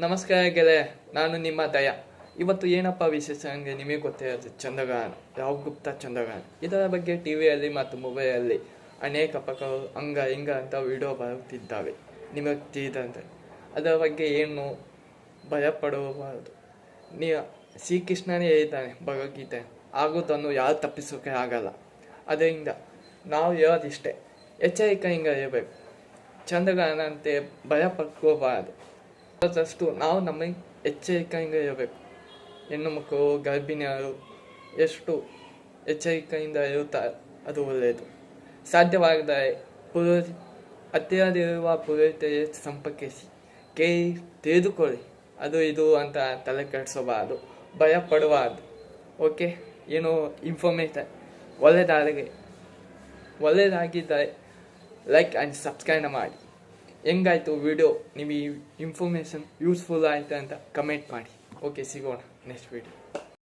ನಮಸ್ಕಾರ ಗೆಳೆಯ, ನಾನು ನಿಮ್ಮ ದಯ. ಇವತ್ತು ಏನಪ್ಪ ವಿಶೇಷ ಅಂದರೆ ನಿಮಗೆ ಗೊತ್ತೇ ಅದು ಚಂದ್ರಗ್ರಹಣ, ರಾವ್ ಗುಪ್ತಾ ಚಂದ್ರಗ್ರಹಣ. ಇದರ ಬಗ್ಗೆ ಟಿವಿಯಲ್ಲಿ ಮತ್ತು ಮೊಬೈಲಲ್ಲಿ ಅನೇಕ ಪಕ್ಕಗಳು ಹಂಗ ಹಿಂಗ ಅಂತ ವಿಡಿಯೋ ಬರುತ್ತಿದ್ದಾವೆ. ನಿಮಗೆ ತಿಳಿದಂತೆ ಅದರ ಬಗ್ಗೆ ಏನು ಭಯಪಡಬಾರದು. ಶ್ರೀಕೃಷ್ಣನೇ ಹೇಳಿದ್ದಾನೆ ಭಗವದ್ಗೀತೆ, ಆಗುವುದನ್ನು ಯಾರು ತಪ್ಪಿಸೋಕೆ ಆಗಲ್ಲ. ಅದರಿಂದ ನಾವು ಹೇಳೋದಿಷ್ಟೇ, ಎಚ್ಚರಿಕೆಯಿಂದ ಇರಬೇಕು. ಚಂದ್ರಗ್ರಹಣ ಅಂತೆ ಭಯ ಪಡ್ಕೋಬಾರದು. ಅದಷ್ಟು ನಾವು ನಮಗೆ ಎಚ್ಚರಿಕೆಯಿಂದ ಇರಬೇಕು. ಹೆಣ್ಣು ಮಕ್ಕಳು, ಗರ್ಭಿಣಿಯರು ಎಷ್ಟು ಎಚ್ಚರಿಕೆಯಿಂದ ಇರುತ್ತಾರೆ ಅದು ಒಳ್ಳೆಯದು. ಸಾಧ್ಯವಾಗದರೆ ಹತ್ತಿರದಿರುವ ಪುರೋಹಿತೆಯ ಸಂಪರ್ಕಿಸಿ ಕೇಳಿ ತಿಳಿದುಕೊಳ್ಳಿ. ಅದು ಇದು ಅಂತ ತಲೆ ಕೆಡಿಸಬಾರದು, ಭಯ ಪಡಬಾರ್ದು. ಓಕೆ, ಏನೋ ಇನ್ಫಾರ್ಮೇಷನ್ ಒಳ್ಳೆಯದಾಗಿದ್ದರೆ ಲೈಕ್ ಆ್ಯಂಡ್ ಸಬ್ಸ್ಕ್ರೈಬ್ ಮಾಡಿ. ಹೆಂಗಾಯಿತು ವಿಡಿಯೋ, ನಿಮಗೆ ಇನ್ಫಾರ್ಮೇಷನ್ ಯೂಸ್ಫುಲ್ ಆಯಿತು ಅಂತ ಕಮೆಂಟ್ ಮಾಡಿ. ಓಕೆ, ಸಿಗೋಣ ನೆಕ್ಸ್ಟ್ ವಿಡಿಯೋ.